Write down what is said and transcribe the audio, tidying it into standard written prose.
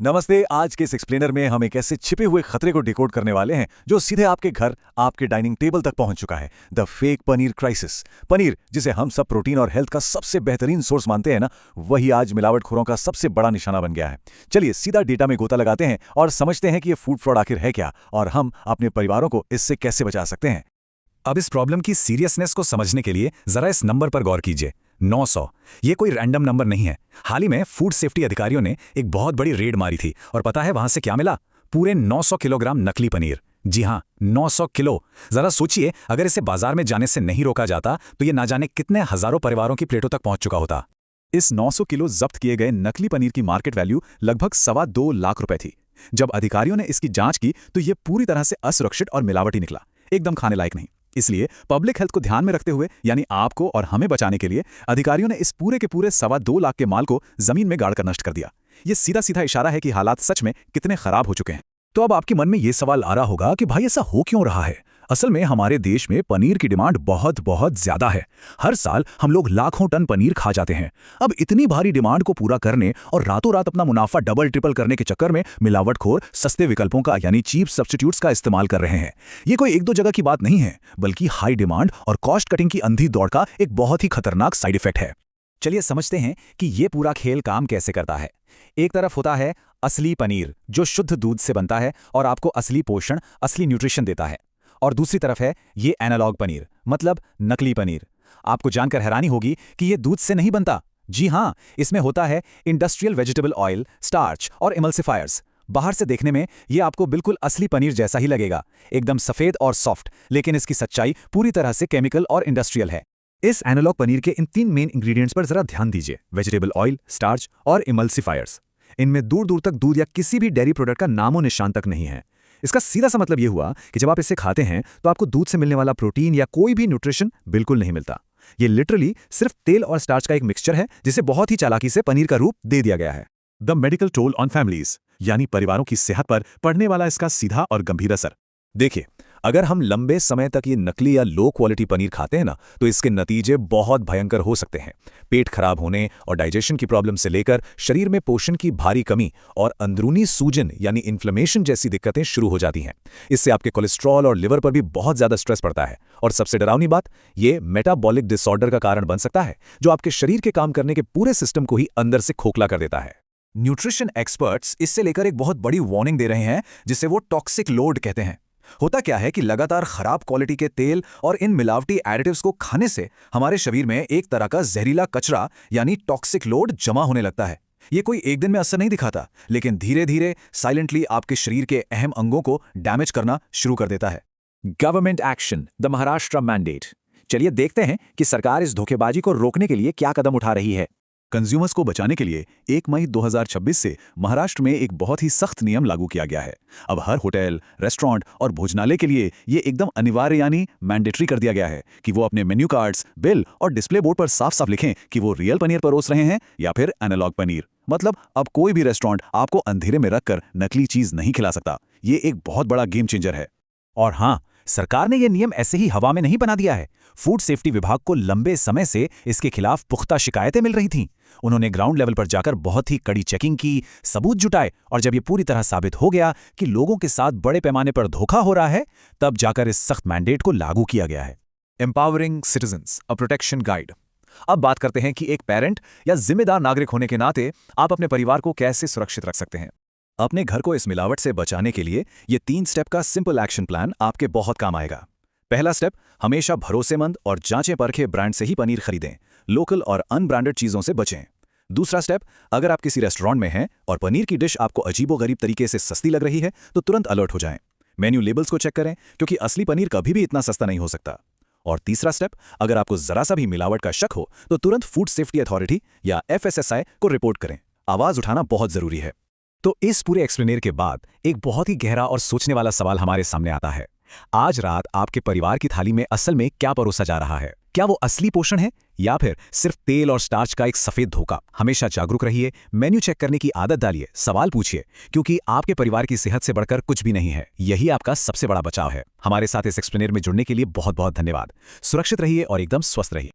नमस्ते। आज के इस एक्सप्लेनर में हम एक ऐसे छिपे हुए खतरे को डिकोड करने वाले हैं जो सीधे आपके घर, आपके डाइनिंग टेबल तक पहुंच चुका है। The fake paneer crisis. Paneer, जिसे हम सब प्रोटीन और हेल्थ का सबसे बेहतरीन सोर्स मानते हैं ना, वही आज मिलावटखोरों का सबसे बड़ा निशाना बन गया है। चलिए सीधा डेटा में गोता लगाते हैं और समझते हैं कि ये फूड फ्रॉड आखिर है क्या और हम अपने परिवारों को इससे कैसे बचा सकते हैं। अब इस प्रॉब्लम की सीरियसनेस को समझने के लिए जरा इस नंबर पर गौर कीजिए। 900। ये कोई रैंडम नंबर नहीं है। हाल ही में फूड सेफ्टी अधिकारियों ने एक बहुत बड़ी रेड मारी थी और पता है वहां से क्या मिला? पूरे 900 किलोग्राम नकली पनीर। जी हाँ, 900 किलो। जरा सोचिए, अगर इसे बाजार में जाने से नहीं रोका जाता तो ये ना जाने कितने हजारों परिवारों की प्लेटों तक पहुंच चुका होता। इस 900 किलो जब्त किए गए नकली पनीर की मार्केट वैल्यू लगभग 2.25 लाख रुपए थी। जब अधिकारियों ने इसकी जांच की तो ये पूरी तरह से असुरक्षित और मिलावटी निकला, एकदम खाने लायक नहीं। इसलिए पब्लिक हेल्थ को ध्यान में रखते हुए, यानी आपको और हमें बचाने के लिए, अधिकारियों ने इस पूरे के पूरे 2.25 लाख के माल को जमीन में गाड़कर नष्ट कर दिया। ये सीधा सीधा इशारा है कि हालात सच में कितने खराब हो चुके हैं। तो अब आपके मन में ये सवाल आ रहा होगा कि भाई ऐसा हो क्यों रहा है? असल में हमारे देश में पनीर की डिमांड बहुत बहुत ज्यादा है। हर साल हम लोग लाखों टन पनीर खा जाते हैं। अब इतनी भारी डिमांड को पूरा करने और रातों रात अपना मुनाफा डबल ट्रिपल करने के चक्कर में मिलावटखोर सस्ते विकल्पों का, यानी चीप सब्स्टिट्यूट्स का इस्तेमाल कर रहे हैं। ये कोई एक दो जगह की बात नहीं है, बल्कि हाई डिमांड और कॉस्ट कटिंग की अंधी दौड़ का एक बहुत ही खतरनाक साइड इफेक्ट है। चलिए समझते हैं कि ये पूरा खेल काम कैसे करता है। एक तरफ होता है असली पनीर, जो शुद्ध दूध से बनता है और आपको असली पोषण, असली न्यूट्रिशन देता है। और दूसरी तरफ है ये एनालॉग पनीर, मतलब नकली पनीर। आपको जानकर हैरानी होगी कि ये दूध से नहीं बनता। जी हाँ, इसमें होता है इंडस्ट्रियल वेजिटेबल ऑयल, स्टार्च और इमल्सिफायर्स। बाहर से देखने में ये आपको बिल्कुल असली पनीर जैसा ही लगेगा, एकदम सफेद और सॉफ्ट, लेकिन इसकी सच्चाई पूरी तरह से केमिकल और इंडस्ट्रियल है। इस एनालॉग पनीर के इन 3 मेन इंग्रेडिएंट्स पर जरा ध्यान दीजिए: वेजिटेबल ऑयल, स्टार्च और इमल्सिफायर्स। इनमें दूर दूर तक दूध या किसी भी डेयरी प्रोडक्ट का नामो निशान तक नहीं है। इसका सीधा सा मतलब यह हुआ कि जब आप इसे खाते हैं तो आपको दूध से मिलने वाला प्रोटीन या कोई भी न्यूट्रिशन बिल्कुल नहीं मिलता। ये लिटरली सिर्फ तेल और स्टार्च का एक मिक्सचर है, जिसे बहुत ही चालाकी से पनीर का रूप दे दिया गया है। The medical toll on families, यानी परिवारों की सेहत पर पड़ने वाला इसका सीधा और गंभीर असर। देखिए, अगर हम लंबे समय तक ये नकली या लो क्वालिटी पनीर खाते हैं ना, तो इसके नतीजे बहुत भयंकर हो सकते हैं। पेट खराब होने और डाइजेशन की प्रॉब्लम से लेकर शरीर में पोषण की भारी कमी और अंदरूनी सूजन यानी इन्फ्लेमेशन जैसी दिक्कतें शुरू हो जाती हैं। इससे आपके कोलेस्ट्रॉल और लिवर पर भी बहुत ज्यादा स्ट्रेस पड़ता है। और सबसे डरावनी बात, ये मेटाबॉलिक डिसऑर्डर का कारण बन सकता है, जो आपके शरीर के काम करने के पूरे सिस्टम को ही अंदर से खोखला कर देता है। न्यूट्रिशन एक्सपर्ट्स इससे लेकर एक बहुत बड़ी वार्निंग दे रहे हैं, जिसे वो टॉक्सिक लोड कहते हैं। होता क्या है कि लगातार खराब क्वालिटी के तेल और इन मिलावटी एडिटिव्स को खाने से हमारे शरीर में एक तरह का जहरीला कचरा यानी टॉक्सिक लोड जमा होने लगता है। ये कोई एक दिन में असर नहीं दिखाता, लेकिन धीरे धीरे साइलेंटली आपके शरीर के अहम अंगों को डैमेज करना शुरू कर देता है। Government action, the Maharashtra mandate. चलिए देखते हैं कि सरकार इस धोखेबाजी को रोकने के लिए क्या कदम उठा रही है। कंज्यूमर्स को बचाने के लिए 1 मई 2026 से महाराष्ट्र में एक बहुत ही सख्त नियम लागू किया गया है। अब हर होटल, रेस्टोरेंट और भोजनालय के लिए ये एकदम अनिवार्य यानी मैंडेटरी कर दिया गया है कि वो अपने मेन्यू कार्ड्स, बिल और डिस्प्ले बोर्ड पर साफ साफ लिखें कि वो रियल पनीर परोस रहे हैं या फिर एनालॉग पनीर। मतलब अब कोई भी रेस्टोरेंट आपको अंधेरे में रखकर नकली चीज नहीं खिला सकता। ये एक बहुत बड़ा गेम चेंजर है। और हाँ, सरकार ने यह नियम ऐसे ही हवा में नहीं बना दिया है। फूड सेफ्टी विभाग को लंबे समय से इसके खिलाफ पुख्ता शिकायतें मिल रही थीं। उन्होंने ग्राउंड लेवल पर जाकर बहुत ही कड़ी चेकिंग की, सबूत जुटाए, और जब ये पूरी तरह साबित हो गया कि लोगों के साथ बड़े पैमाने पर धोखा हो रहा है, तब जाकर इस सख्त मैंडेट को लागू किया गया है। Empowering citizens, a protection guide. अब बात करते हैं कि एक पेरेंट या जिम्मेदार नागरिक होने के नाते आप अपने परिवार को कैसे सुरक्षित रख सकते हैं। अपने घर को इस मिलावट से बचाने के लिए ये 3 स्टेप का सिंपल एक्शन प्लान आपके बहुत काम आएगा। पहला स्टेप, हमेशा भरोसेमंद और जांचे परखे ब्रांड से ही पनीर खरीदें। लोकल और अनब्रांडेड चीजों से बचें। दूसरा स्टेप, अगर आप किसी रेस्टोरेंट में हैं और पनीर की डिश आपको अजीबोगरीब तरीके से सस्ती लग रही है, तो तुरंत अलर्ट हो जाएं। मेन्यू लेबल्स को चेक करें, क्योंकि असली पनीर कभी भी इतना सस्ता नहीं हो सकता। और तीसरा स्टेप, अगर आपको जरा सा भी मिलावट का शक हो तो तुरंत फूड सेफ्टी अथॉरिटी या FSSAI को रिपोर्ट करें। आवाज उठाना बहुत जरूरी है। तो इस पूरे एक्सप्लेनेर के बाद एक बहुत ही गहरा और सोचने वाला सवाल हमारे सामने आता है। आज रात आपके परिवार की थाली में असल में क्या परोसा जा रहा है? क्या वो असली पोषण है या फिर सिर्फ तेल और स्टार्च का एक सफेद धोखा? हमेशा जागरूक रहिए, मेन्यू चेक करने की आदत डालिए, सवाल पूछिए, क्योंकि आपके परिवार की सेहत से बढ़कर कुछ भी नहीं है। यही आपका सबसे बड़ा बचाव है। हमारे साथ इस एक्सप्लेनेर में जुड़ने के लिए बहुत बहुत धन्यवाद। सुरक्षित रहिए और एकदम स्वस्थ रहिए।